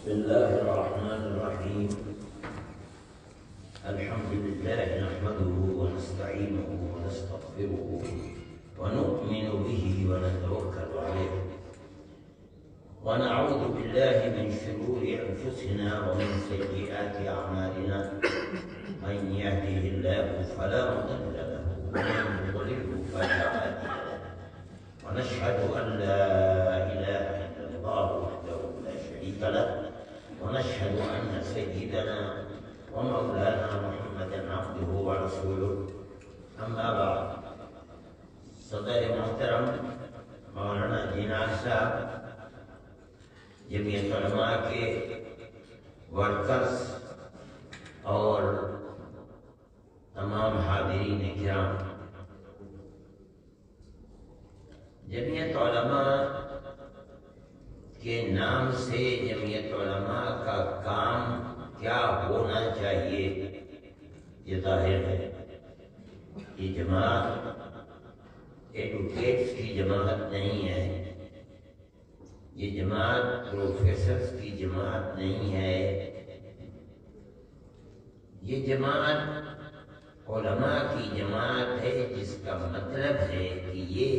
بسم الله الرحمن الرحيم. الحمد لله نحمده ونستعينه ونستغفره ونؤمن به ونتوكل عليه ونعوذ بالله من شرور أنفسنا ومن سيئات أعمالنا. من يهده الله فلا مضل له ومن يضلله فلا هادي له. ونشهد أن لا إله إلا الله وحده لا شريك له، ونشهد أن سيدنا ومولانا محمدا عبده ورسوله. أما بعد، صدر محترم مولانا جینار صاحب، جمعیت علماء کے ورکرز اور تمام حاضرین کرام، جمعیت علماء کے نام سے جمعیت علماء کا کام کیا ہونا چاہیے یہ ظاہر ہے. یہ جماعت ایڈوکیٹس کی جماعت نہیں ہے، یہ جماعت پروفیسرز کی جماعت نہیں ہے، یہ جماعت علماء کی جماعت ہے، جس کا مطلب ہے کہ یہ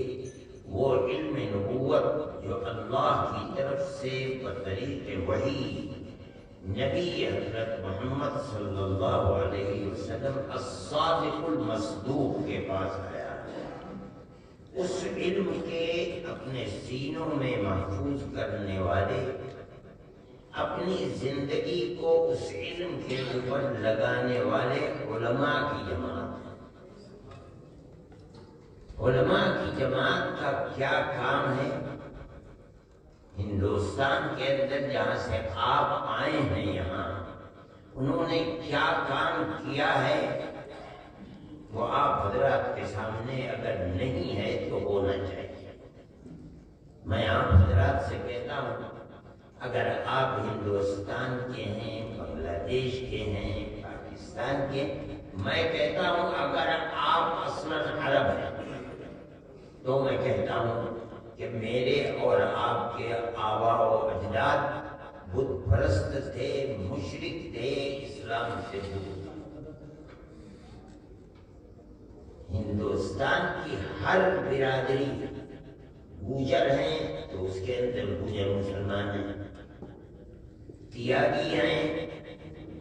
وہ علم نبوت جو اللہ کی طرف سے بطریق وحی نبی حضرت محمد صلی اللہ علیہ وسلم الصادق المصدوق کے پاس آیا، اس علم کے اپنے سینوں میں محفوظ کرنے والے، اپنی زندگی کو اس علم کے اوپر لگانے والے علماء کی جماعت. علماء کی جماعت کا کیا کام ہے؟ ہندوستان کے اندر جہاں سے آپ آئے ہیں، یہاں انہوں نے کیا کام کیا ہے وہ آپ حضرات کے سامنے اگر نہیں ہے تو ہونا چاہیے. میں آپ حضرات سے کہتا ہوں، اگر آپ ہندوستان کے ہیں، بنگلہ دیش کے ہیں، پاکستان کے، میں کہتا ہوں اگر آپ اصلاً عرب ہیں تو میں کہتا ہوں کہ میرے اور آپ کے آبا و اجداد بت پرست تھے، مشرک تھے، اسلام سے دور. ہندوستان کی ہر برادری گوجر ہیں تو اس کے اندر گوجر مسلمان ہیں، تیاگی ہیں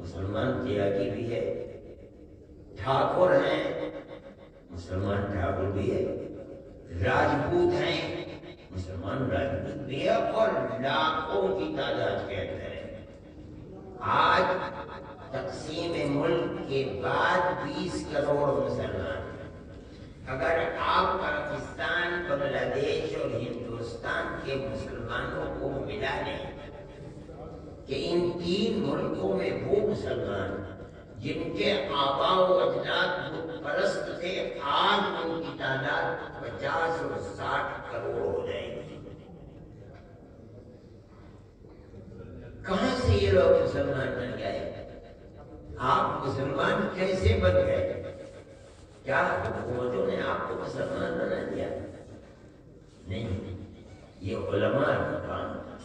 مسلمان تیاگی بھی ہے، ٹھاکر ہیں مسلمان ٹھاکر بھی ہے، راجپوت ہیں مسلمان راجپوت بھی ہے، اور لاکھوں کی تعداد کے اندر ہے. آج تقسیم ملک کے بعد 20 کروڑ مسلمان ہیں. اگر آپ پاکستان، بنگلہ دیش اور ہندوستان کے مسلمانوں کو ملا لیں کہ ان تین ملکوں میں وہ مسلمان جن کے آبا و اجداد بت پرست تھے، آج ان کی تعداد 50 اور 60 کروڑ ہو جائے گی. کہاں سے یہ لوگ مسلمان بن گئے؟ آپ مسلمان کیسے بن گئے؟ کیا حکومتوں نے آپ کو مسلمان بنا دیا؟ نہیں، یہ علماء کا کام تھا،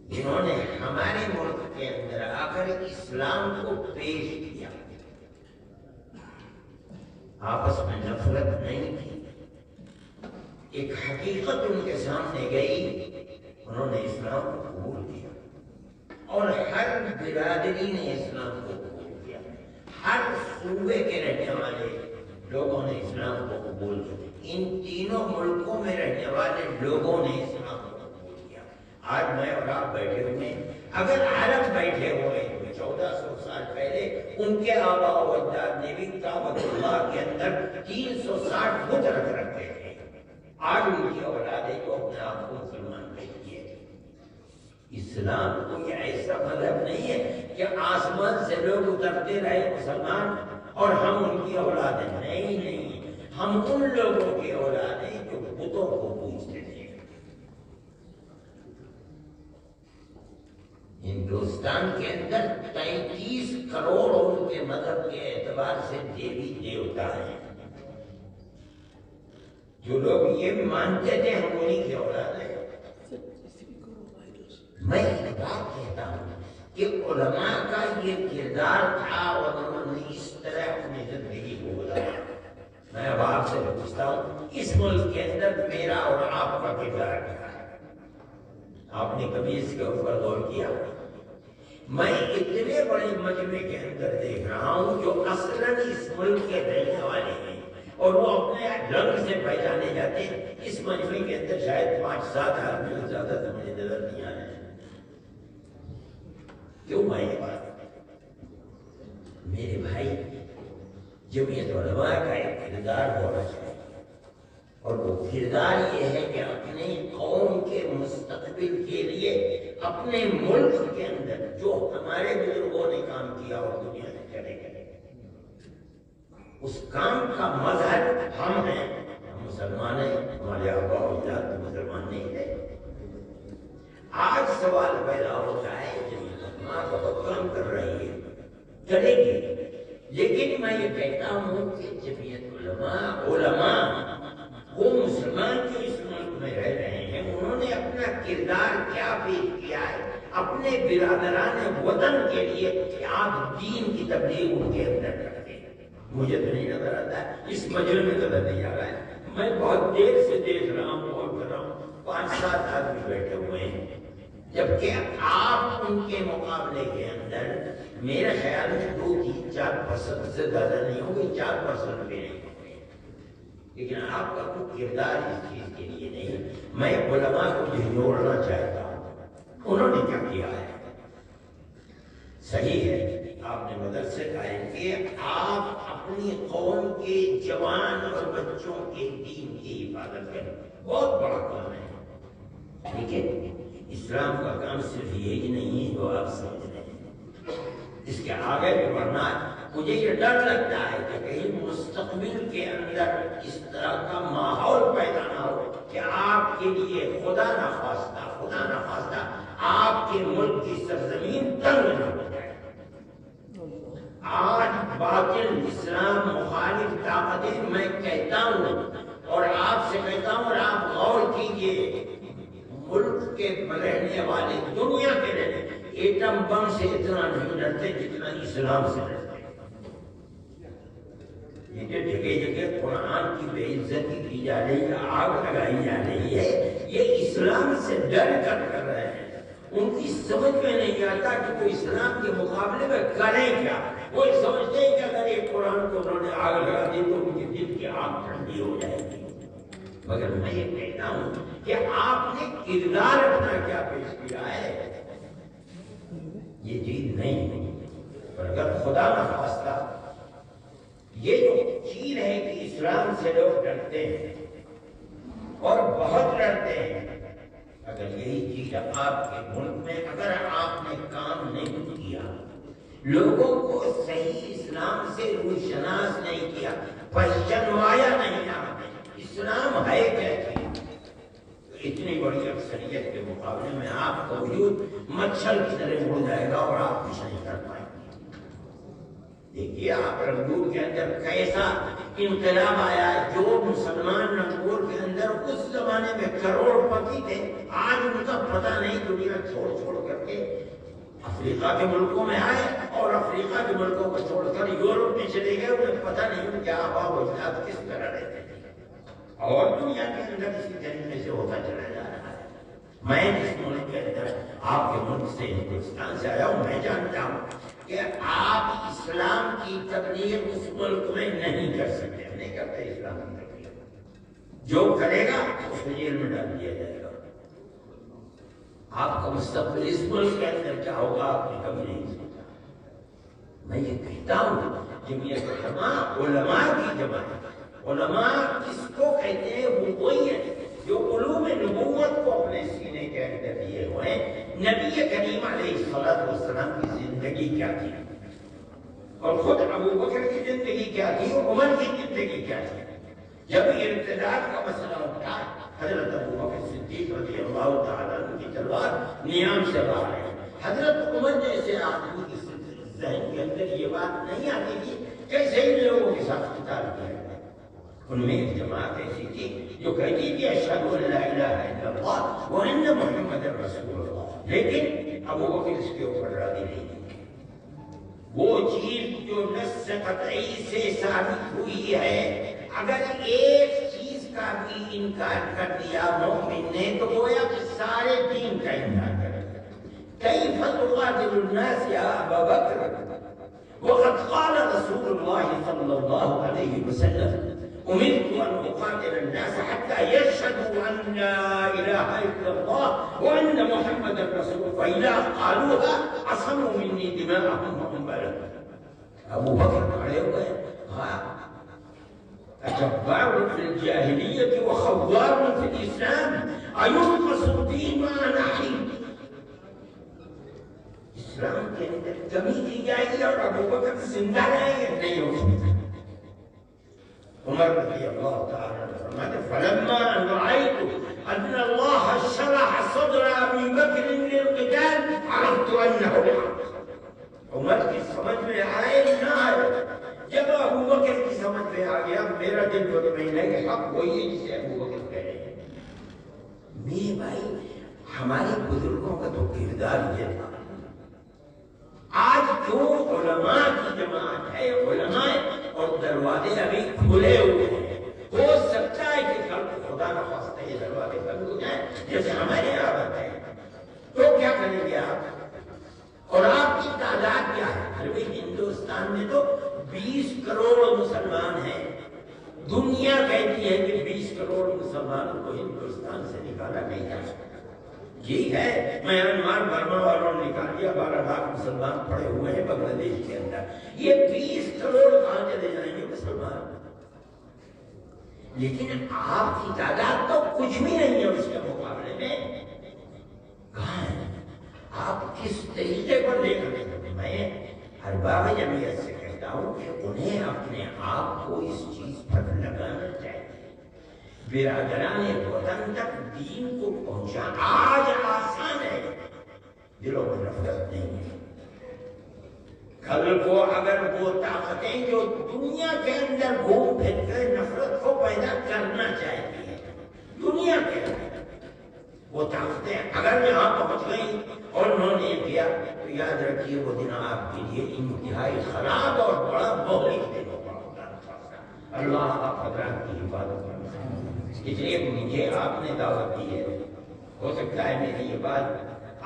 جنہوں نے ہمارے ملک کے اندر آ کر اسلام کو پیش کیا. آپس میں نفرت نہیں تھی، ایک حقیقت ان کے سامنے گئی، انہوں نے اسلام کو قبول کیا، اور ہر برادری نے اسلام کو قبول کیا. ہر صوبے کے رہنے والے لوگوں نے اسلام کو قبول کیا، ان تینوں ملکوں میں رہنے والے لوگوں نے اسلام کو قبول کیا. آج میں اور آپ بیٹھے ہوئے ہیں، اگر عرب بیٹھے ہوئے 1400 سال پہلے ان کے آبا و اجداد نے بھی کعبۃ اللہ کے اندر 360 بت رکھ رکھے تھے. آج ان کی اولادیں جو اپنے آپ کو مسلمان کہتی ہے. اسلام کوئی ایسا مذہب نہیں ہے کہ آسمان سے لوگ اترتے رہے مسلمان اور ہم ان کی اولادیں. نہیں، ہم ان لوگوں کی اولادیں جو بتوں کو پوجتے تھے. ہندوستان کے اندر 33 کروڑ ان کے مذہب کے اعتبار سے دیوی دیوتا ہیں. جو لوگ یہ مانتے تھے ہم انہیں کی اولاد ہیں. میں ایک بات کہ علماء کا یہ کردار تھا اور انہوں نے اس طرح اپنی زندگی کو گزارا۔ میں اب آپ سے پوچھتا ہوں اس ملک کے اندر میرا اور آپ کا کردار کیا ہے؟ آپ نے کبھی اس کے اوپر غور کیا؟ میں اتنے بڑے مجمع کے اندر دیکھ رہا ہوں جو اصلاً اس ملک کے رہنے والے ہیں اور وہ اپنے رنگ سے پہچانے جاتے ہیں۔ اس مجمع کے اندر شاید 5-7 آدمی زیادہ تو مجھے نظر نہیں آ رہے ہیں۔ کیوں میں یہ بات؟ میرے بھائی، جمعیت علماء کا ایک کردار ہونا چاہیے اور وہ کردار یہ ہے کہ اپنے قوم کے مستقبل کے لیے اپنے ملک کے اندر جو ہمارے بزرگوں نے کام کیا اور دنیا میں چلے گئے اس کام کا مظہر ہم ہیں۔ ہم مسلمان ہیں، ہمارے آبا و اجداد تو مسلمان نہیں تھے۔ آج سوال پیدا ہوتا ہے جمعیت علماء بہت کام کر رہی ہے، چلے گی، لیکن میں یہ کہتا ہوں کہ جمعیت علماء وہ مسلمان جو اس ملک میں رہ رہے ہیں انہوں نے اپنا کردار کیا پیش کیا ہے اپنے برادران وطن کے لیے کہ آپ دین کی تبلیغ ان کے اندر کرتے ہیں؟ مجھے تو نہیں نظر آتا ہے، اس مجمع میں نظر نہیں آ رہا ہے۔ میں بہت دیر سے دیکھ رہا ہوں اور کر رہا ہوں 5-7 آدمی بیٹھے ہوئے ہیں، جبکہ آپ ان کے مقابلے کے اندر میرے خیال میں 2-3-4% سے زیادہ نہیں ہوگی، 4% بھی نہیں، لیکن آپ کا کوئی کردار اس چیز کے لیے نہیں۔ میں علماء کو جھنجھوڑنا چاہتا ہوں، انہوں نے کیا کیا ہے؟ صحیح ہے، آپ نے مدرسے قائم کیے، آپ اپنی قوم کے جوان اور بچوں کے دین کی حفاظت کریں، بہت بڑا کام ہے، لیکن اسلام کا کام صرف یہی نہیں ہے جو آپ سمجھ رہے ہیں، اس کے آگے بھی بڑھنا ہے۔ مجھے یہ ڈر لگتا ہے کہ کہیں مستقبل کے اندر اس طرح کا ماحول پیدا نہ ہو کہ آپ کے لیے خدا نخواستہ آپ کے ملک کی سرزمین تنگ نہ ہو جائے۔ آج باطل اسلام مخالف طاقتیں، میں کہتا ہوں اور آپ سے کہتا ہوں اور آپ غور کیجئے، ملک کے رہنے والے دنیا کے رہنے ایٹم بم سے اتنا نہیں ڈرتے جتنا اسلام سے ڈرتے۔ یہ جو جگہ جگہ قرآن کی بے عزتی کی جا رہی ہے، آگ لگائی جا رہی ہے، یہ اسلام سے ڈر کر رہے ہیں۔ ان کی سمجھ میں نہیں آتا کہ وہ اسلام کے مقابلے میں کریں کیا۔ وہ سمجھتے ہیں کہ اگر ایک قرآن کو انہوں نے آگ لگا دی تو ان کے دل کی آگ ٹھنڈی ہو جائے گی۔ مگر میں یہ کہتا ہوں کہ آپ نے کردار اپنا کیا پیش کیا ہے، یہ چیز نہیں ہے۔ اور اگر خدا نخواستہ یہ جو چیز ہے کہ اسلام سے لوگ ڈرتے ہیں اور بہت ڈرتے ہیں، اگر یہی چیز آپ کے ملک میں اگر آپ نے کام نہیں کیا، لوگوں کو صحیح اسلام سے روشناس نہیں کیا، پہچنوایا نہیں آپ نے اسلام ہے کیا چیز، اتنی بڑی اکثریت کے مقابلے میں آپ کا وجود مچھر کی طرح اڑ جائے گا اور آپ کچھ نہیں کر پائیں گے۔ دیکھیے آپ رنگور کے اندر کیسا انقلاب آیا ہے، جو مسلمان رنگور کے اندر اس زمانے میں کروڑ پتی تھے، آج ان کا پتہ نہیں، دنیا چھوڑ کر کے افریقہ کے ملکوں میں آئے اور افریقہ کے ملکوں کو چھوڑ کر یورپ میں چلے گئے، انہیں پتہ نہیں ان کے آبا و اجداد کس طرح رہتے تھے، اور دنیا کے اندر اسی طریقے سے ہوتا چلا جا رہا ہے۔ میں جس ملک کے اندر آپ کے ملک سے ہندوستان سے آیا ہوں، میں جانتا ہوں کہ آپ اسلام کی تبلیغ اس ملک میں نہیں کر سکتے، نہیں کرتے اسلام کی تبلیغ، جو کرے گا اس کو جیل میں ڈال دیا جائے گا۔ آپ کا مستقبل اس ملک کے اندر کیا ہوگا آپ نے کبھی نہیں سوچا۔ میں یہ کہتا ہوں جمعیت علماء کی جماعت، علماء کس کو کہتے ہیں؟ وہ وہی ہے جو علوم نبوت کو اپنے سینے کے اندر لیے ہوئے۔ نبی کریم علیہ السلام کی زندگی کیا تھی اور خود ابو بکر کی زندگی کیا تھی اور عمر کی زندگی کیا تھی؟ جب ارتداد کا مسئلہ اٹھا، حضرت ابو بکر صدیق رضی اللہ تعالیٰ عنہ کی تلوار نیام سے باہر ہے۔ حضرت عمر جیسے آدمی کی ذہن کے اندر یہ بات نہیں آتی تھی کیسے ان لوگوں کے ساتھ قتال کیا جائے۔ ان میں ایک جماعت ایسی تھی جو کہتی تھی اشہد ان لا الہ الا اللہ وان محمد رسول اللہ، لیکن ابو بکر اس کے اوپر راضی نہیں ہے۔ وہ چیز جو نص قطعی سے ثابت ہوئی ہے، اگر ایک چیز کا بھی انکار کر دیا مومن نے تو گویا کہ سارے دین کا انکار کر دیا۔ کیف تقاتل الناس یا ابا بکر وقد قال رسول اللہ صلی اللہ علیہ وسلم أمرت أن أقاتل الناس حتى يشهدوا أن لا إله إلا الله وأن محمدا رسول فإذا قالوها عصموا مني دماءهم وأموالهم۔ أبو بكر عليه أجبار في الجاهلية وخوار في الإسلام أينقص الدين وأنا حي؟ اسلام کے اندر کمی کی جائے اور ابو بکر زندہ رہے نہیں ہو سکتا۔ عمر رضی اللہ تعالی عنہ فرماتے فلما ان رأيت ان الله شرح صدر ابي بكر للقتال عرفت انه الحق۔ عمر کی سمجھ میں آئے نہ آئے، جب ابو بکر کی سمجھ میں آ گیا میرا دل مطمئن ہے کہ حق وہی ہے جسے ابو بکر کہہ رہے ہیں۔ میرے بھائی ہمارے بزرگوں کا تو کردار یہ تھا۔ آج جو علماء کی جماعت ہے، علماء اور دروازے ابھی کھلے ہوئے ہیں، ہو سکتا ہے کہ کل خدا نہ خواستہ یہ دروازے بند ہو جائیں جیسے ہمارے یہاں بند ہے، تو کیا کریں گے آپ؟ اور آپ کی تعداد کیا ہے؟ ہر بھی ہندوستان میں تو 20 کروڑ مسلمان ہیں۔ دنیا کہتی ہے کہ 20 کروڑ مسلمانوں کو ہندوستان سے نکالا نہیں جا سکتا۔ ٹھیک ہے، میانمار برما والوں نے نکال دیا، 12 لاکھ مسلمان پڑے ہوئے ہیں بنگلہ دیش کے اندر، یہ 20 کروڑ کہاں چلے جائیں گے مسلمان؟ لیکن آپ کی تعداد تو کچھ بھی نہیں ہے اس کے مقابلے میں، کہاں ہے؟ آپ کس طریقے پر لے کر گئے؟ میں ہر بار جمعیت سے کہتا ہوں کہ انہیں اپنے آپ کو اس چیز پر لگانا چاہیے، برادران وطن تک دین کو پہنچانا آج آسان ہے، دلوں میں نفرت نہیں ہے۔ کل کو اگر وہ طاقتیں جو دنیا کے اندر گھوم پھر کر نفرت کو پیدا کرنا چاہتی ہیں، دنیا کے اندر وہ طاقتیں اگر یہاں پہنچ گئی اور انہوں نے کیا تو یاد رکھیے وہ دن آپ کے لیے انتہائی خراب اور بڑا مہلک دن ہوگا۔ اللہ آپ حضرات کی حفاظت کرنا۔ اس لیے مجھے آپ نے دعوت دی ہے، ہو سکتا ہے میری یہ بات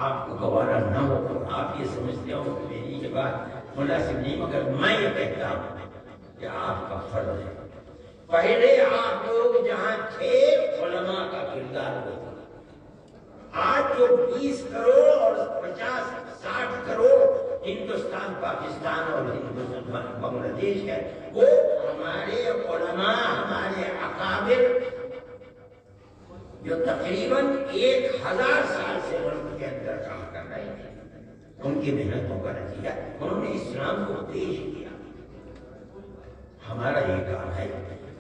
آپ کو گوارا نہ ہو اور آپ یہ سمجھتے ہو کہ میری یہ بات مناسب نہیں، مگر میں یہ کہتا ہوں کہ آپ کا فرض ہے۔ پہلے آپ لوگ جہاں تھے علماء کا کردار ہوتا، آج جو 20 کروڑ اور 50-60 کروڑ ہندوستان پاکستان اور ہندوستان بنگلہ دیش ہے، وہ ہمارے علماء، ہمارے اکابر جو تقریباً 1000 سال سے ملک کے اندر کام کر رہے ہیں، ان کی محنتوں کا نتیجہ انہوں نے اسلام کو پیش کیا۔ ہمارا یہ کام ہے،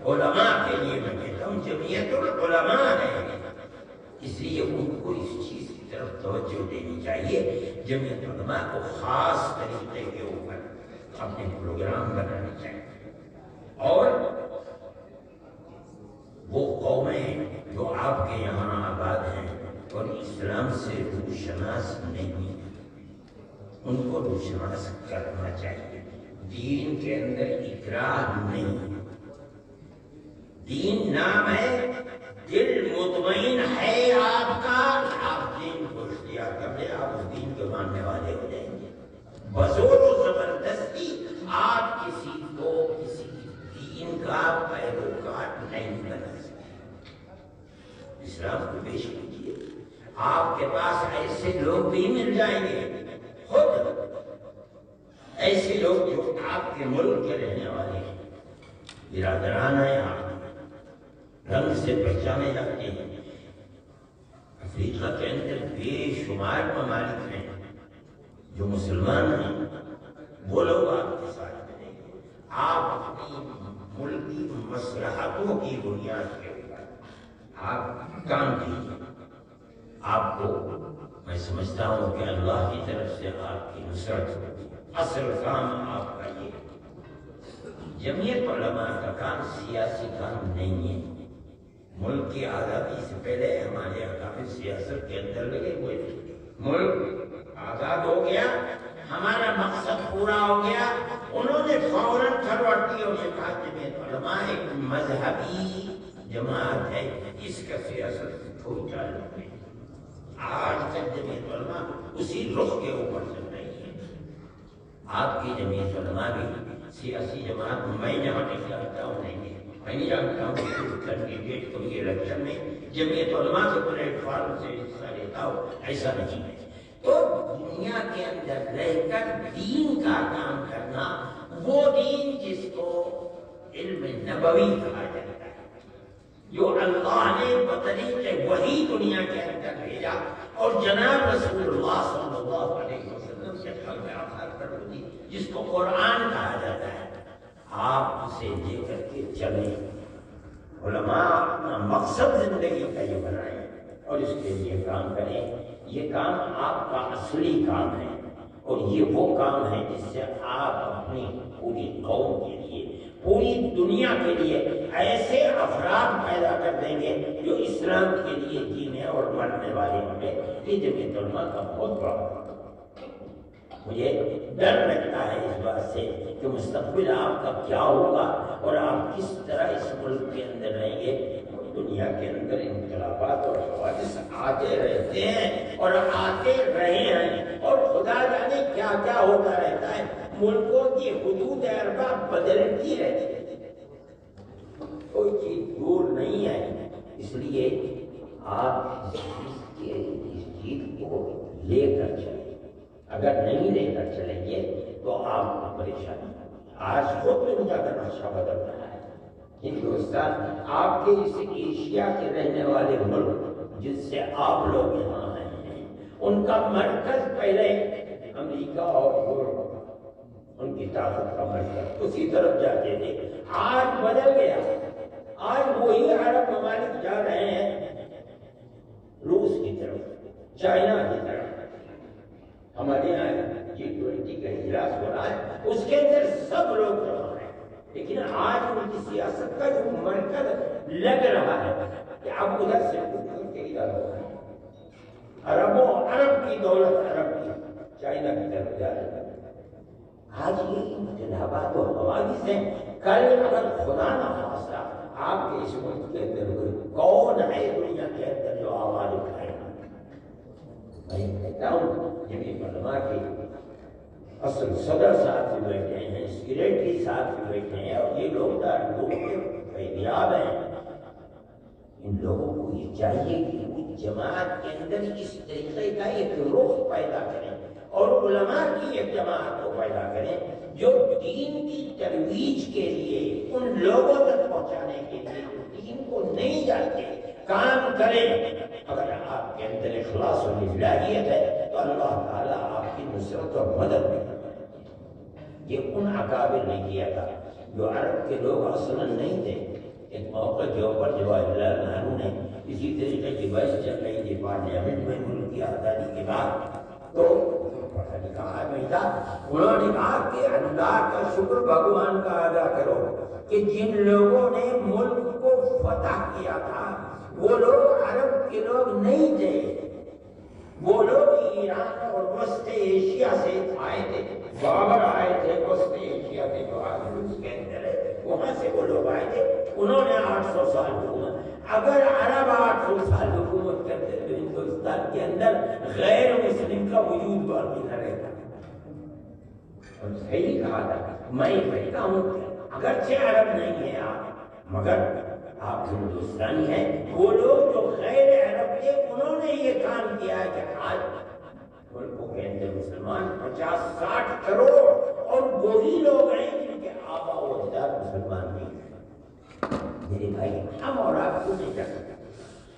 علماء کے لیے میں کہتا ہوں جمعیت العلماء ہے، اس لیے ان کو اس چیز کی طرف توجہ دینی چاہیے۔ جمعیت علماء کو خاص طریقے کے اوپر اپنے پروگرام بنانے چاہیے، اور وہ قومیں جو آپ کے یہاں آباد ہیں اور اسلام سے روشناس نہیں، ان کو روشناس کرنا چاہیے۔ دین کے اندر اکراہ نہیں، دین نام ہے، دل مطمئن ہے آپ کا، آپ دین کو اختیار کر لیں، آپ اس دین کے ماننے والے ہو جائیں گے۔ بزور و زبردستی آپ کسی کو کسی دین کا پیروکار نہیں بنا سکتے۔ اسلام کو پیش کیجیے، آپ کے پاس ایسے لوگ بھی مل جائیں گے، خود ایسے لوگ جو آپ کے ملک کے رہنے والے ہیں، برادران ہیں، آپ رنگ سے پہچانے جاتے ہیں۔ افریقہ کے اندر بے شمار ممالک ہیں جو مسلمان ہیں، وہ لوگ آپ کے ساتھ ملیں گے۔ آپ اپنی ملکی مصلحتوں کی بنیاد کے اوپر آپ کام کیجیے، آپ کو میں سمجھتا ہوں کہ اللہ کی طرف سے آپ کی نصرت ہوگی۔ اصل کام آپ کا یہ ہے۔ جمعیت علماء کا کام سیاسی کام نہیں ہے۔ ملک کی آزادی سے پہلے ہمارے اکابر سیاست کے اندر لگے ہوئے تھے، ملک آزاد ہو گیا، ہمارا مقصد پورا ہو گیا۔ انہوں نے فوراً کھروٹ دی اور یہ کہا جمعیت علماء ایک مذہبی جماعت ہے، اس کا سیاست سے کوئی تعلق نہیں۔ آج تک جمعیت علماء اسی رخ کے اوپر چل رہی ہے۔ آپ کی جمعیت علماء بھی سیاسی جماعت میں جہاں تک جانتا ہوں نہیں ہے، میں نہیں جانتا ہوں کہ کینڈیڈیٹ کو یہ الیکشن میں جمعیت علماء کے پلیٹ فارم سے حصہ لیتا ہو، ایسا نہیں ہے۔ تو دنیا کے اندر رہ کر دین کا کام کرنا، وہ دین جس کو علم نبوی کہا جاتا ہے، جو اللہ نے بطریق وحی دنیا کے اندر بھیجا اور جناب رسول اللہ صلی اللہ علیہ وسلم کے قلب آخر پر ہوئی، جس کو قرآن کہا جاتا ہے، آپ اسے لے کر کے چلیں۔ علماء اپنا مقصد زندگی کا یہ بنائیں اور اس کے لیے کام کریں۔ یہ کام آپ کا اصلی کام ہے، اور یہ وہ کام ہے جس سے آپ اپنی پوری قوم کے لیے، پوری دنیا کے لیے ایسے افراد پیدا کر دیں گے جو اسلام کے لیے جینے اور مرنے والے ہوں گے۔ یہ جمعیت علماء کا بہت بڑا، مجھے ڈر لگتا ہے اس بات سے کہ مستقبل آپ کا کیا ہوگا اور آپ کس طرح اس ملک کے اندر رہیں گے۔ دنیا کے اندر انقلابات اور حوادث آتے رہتے ہیں اور آتے رہے ہیں، اور خدا جانے کیا کیا ہوتا رہتا ہے۔ ملکوں کی حدود اربع بدلتی رہتی ہے، کوئی چیز دور نہیں ہے۔ اس لیے آپ اس چیز کو لے کر چلیں، اگر نہیں لے کر چلیں گے تو آپ کو پریشانی۔ آج خود دنیا کا نقشہ بدل رہا ہے۔ ہندوستان، آپ کے اس ایشیا کے رہنے والے ملک جس سے آپ لوگ یہاں آئے ہیں، ان کا مرکز پہلے امریکہ اور یورپ، ان کی طاقت کا مرکز اسی طرف جاتے تھے، آج بدل گیا۔ آج وہی عرب ممالک جا رہے ہیں روس کی طرف، چائنا کی طرف۔ ہمارے یہاں G20 کا اجلاس ہو رہا ہے، اس کے اندر سب لوگ جمع ہیں، لیکن آج ان کی سیاست کا جو مرکز لگ رہا ہے کہ اب ادھر سے ادھر کے ادھر ہو رہا ہے۔ عرب کی دولت عرب کی چائنا کی طرف جا رہی ہے۔ آج یہ انقلابات و حوادث ہیں۔ کل اگر خدا نہ خواستہ آپ کے اس ملک کے اندر ہوئے، کون ہے دنیا کے اندر جو آواز اٹھائے گا؟ میں کہتا ہوں جمعیت علماء کے اصل صدر صاحب بھی بیٹھے ہیں، سیکریٹری صاحب بھی بیٹھے ہیں، اور یہ لوگ دارالعلوم کے فیضیاب ہیں۔ ان لوگوں کو یہ چاہیے کہ وہ جماعت کے اندر اس طریقے کا ایک رخ پیدا کریں اور علماء کی ایک جماعت کو پیدا کریں جو دین کی ترویج کے لیے، ان لوگوں تک پہنچانے کے لیے جو دین کو نہیں جانتے، کام کریں۔ اگر آپ کے اندر اخلاص و للہیت ہے تو اللہ تعالیٰ آپ کی نصرت اور مدد بھی کرتا ہے۔ یہ ان اکابر نے کیا تھا جو عرب کے لوگ اصلا نہیں تھے۔ ایک موقع کے اوپر جواہر لال نہرو نے اسی طریقے کی بحث چل رہی تھی پارلیمنٹ میں ملک کی آزادی کے بعد، تو پڑھا لکھا آدمی تھا، انہوں نے کہا کہ اللہ کا شکر بھگوان کا ادا کرو کہ جن لوگوں نے ملک کو فتح کیا تھا وہ لوگ عرب کے لوگ نہیں تھے، وہ لوگ ایران اور وسط ایشیا سے آئے تھے۔ بابر آئے تھے وسط ایشیا سے، جو آج روس کے اندر ہے، وہاں سے وہ لوگ آئے تھے، انہوں نے 800 سال حکومت۔ اگر عرب 800 سال حکومت کرتے تو ہندوستان کے اندر غیر مسلم کا وجود باقی نہ رہتا۔ اور صحیح کہا تھا، میں کہتا ہوں اگرچہ عرب نہیں ہے آپ، مگر آپ ہندوستانی ہیں۔ وہ لوگ جو غیر عرب تھے انہوں نے یہ کام کیا ہے کہ آج ملکوں کے اندر مسلمان 50-60 کروڑ، اور وہی لوگ ہیں جن کے آبا و اجداد مسلمان نہیں ہیں۔ میرے بھائی، ہم اور آپ کو نہیں کر سکتے،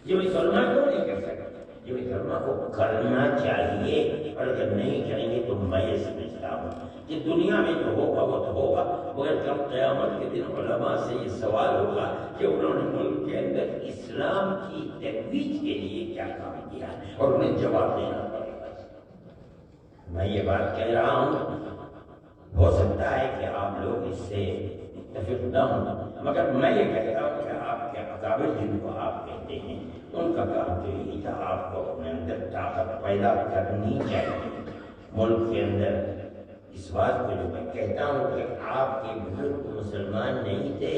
جمعیت علماء کیوں نہیں کر سکتے؟ جمعیت علماء کو کرنا چاہیے، اور اگر نہیں کریں گے تو میں یہ سمجھتا ہوں کہ دنیا میں جو ہوگا وہ تو ہوگا، مگر کل قیامت کے دن علماء سے یہ سوال ہوگا کہ انہوں نے ملک کے اندر اسلام کی ترویج کے لیے کیا کام کیا، اور انہیں جواب دینا پڑے گا۔ میں یہ بات کہہ رہا ہوں، ہو سکتا ہے کہ آپ لوگ اس سے متفق نہ ہوں، مگر میں یہ کہتا ہوں کہ آپ کے اکابر جن کو آپ کہتے ہیں ان کا کام تو یہی تھا، آپ کو اپنے اندر طاقت پیدا کرنی چاہیے۔ ملک کے اندر اس بات کو جو میں کہتا ہوں کہ آپ کے بزرگ مسلمان نہیں تھے،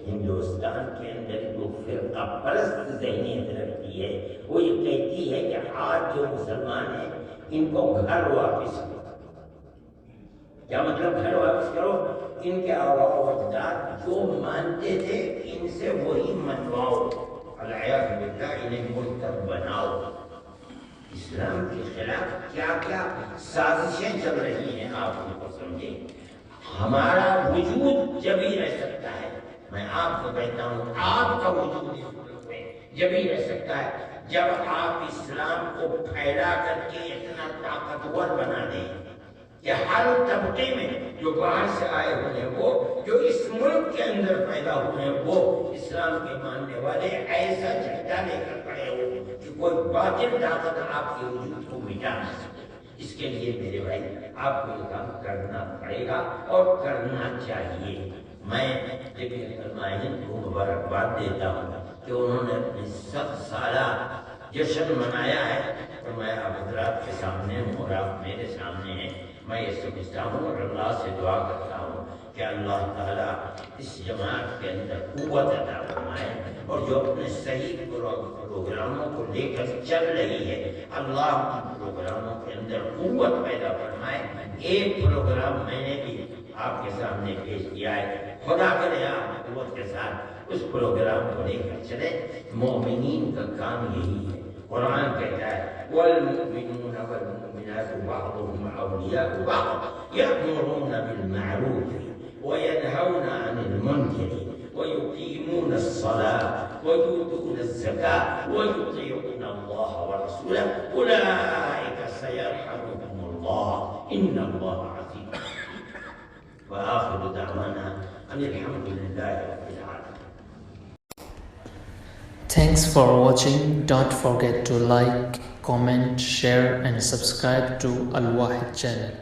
ہندوستان کے اندر جو فرقہ پرست ذہنیت رکھتی ہے وہ یہ کہتی ہے کہ آج جو مسلمان ہیں ان کو گھر واپس کرو۔ کیا مطلب گھر واپس کرو؟ ان کے آباء و اجداد جو مانتے تھے ان سے وہی منواؤ، العیاذ باللہ انہیں مرتد بناؤ۔ اسلام کے خلاف کیا کیا سازشیں چل رہی ہیں آپ ان کو سمجھیں۔ ہمارا وجود جبھی رہ سکتا ہے، میں آپ کو کہتا ہوں آپ کا وجود اس ملک میں جبھی رہ سکتا ہے جب آپ اسلام کو پھیلا کر کے اتنا طاقتور بنا دیں کہ ہر طبقے میں جو باہر سے آئے ہوئے ہیں وہ جو اس ملک کے اندر پیدا ہوئے ہیں وہ اسلام کے ماننے والے ایسا جھنڈا لے کر کھڑے ہو کہ کوئی باطل طاقت آپ کے وجود کو مٹا نہ سکے۔ اس کے لیے میرے بھائی آپ کو یہ کام کرنا پڑے گا اور کرنا چاہیے۔ میں جمعیت علماء ہند کو مبارکباد دیتا ہوں کہ انہوں نے اپنی 7 سالہ جشن منایا ہے، اور میں آپ حضرات کے سامنے ہوں اور آپ میرے سامنے ہیں۔ میں یہ سمجھتا ہوں اور اللہ سے دعا کرتا ہوں کہ اللہ تعالیٰ اس جماعت کے اندر قوت عطا فرمائے، اور جو اپنے صحیح پروگراموں کو لے کر چل رہی ہے اللہ ان پروگراموں کے اندر قوت پیدا فرمائے۔ ایک پروگرام میں نے بھی آپ کے سامنے پیش کیا ہے، خدا کرے آپ قوت کے ساتھ اس پروگرام کو لے کر چلے۔ مومنین کا کام یہی ہے، قرآن کہتا ہے والمؤمنون والمؤمنات بعضهم أولياء بعض يأمرون بالمعروف وينهون عن المنكر ويقيمون الصلاة ويؤتون الزكاة ويطيعون الله ورسوله أولئك سيرحمهم الله إن الله عزيز۔ وآخر دعوانا أن الحمد لله رب العالمين۔ Thanks for watching. Don't forget to like, comment, share and subscribe to Al Wahid channel.